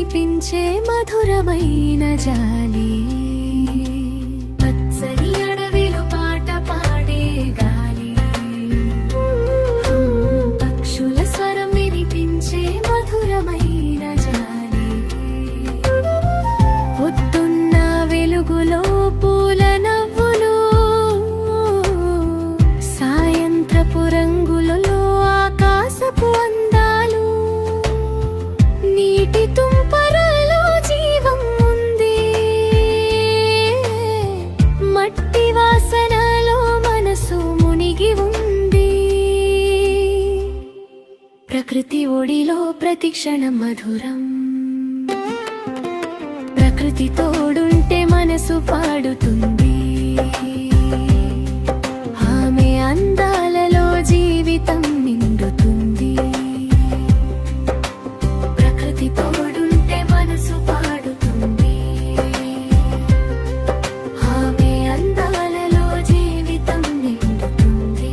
వినిపించే మధురమైన జాలి, పచ్చని అడవిలో పాట పాడే గాలి, పక్షుల స్వరం వినిపించే మధురమైన జాలి, పొద్దున్న వెలుగులో పూల నవ్వులు, సాయంత్రపు రంగులలో ఆకాశపు అందాలు, నీటి తుంపరలో జీవం ఉంది, మట్టి వాసనలో మనసు మునిగి ఉంది. ప్రకృతి ఒడిలో ప్రతి క్షణం మధురం, ప్రకృతి తోడుంటే మనసు పాడుతుంది, ఆమె అందాలలో జీవితం నిండుతుంది. ప్రకృతి తోడుంటే మనసు పాడుతుంది, ఆమె అందాలలో జీవితం నిండుతుంది.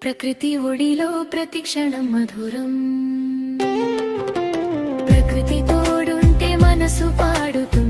ప్రకృతి ఒడిలో ప్రతి క్షణం మధురం, ప్రకృతి తోడుంటే మనసు పాడుతుంది.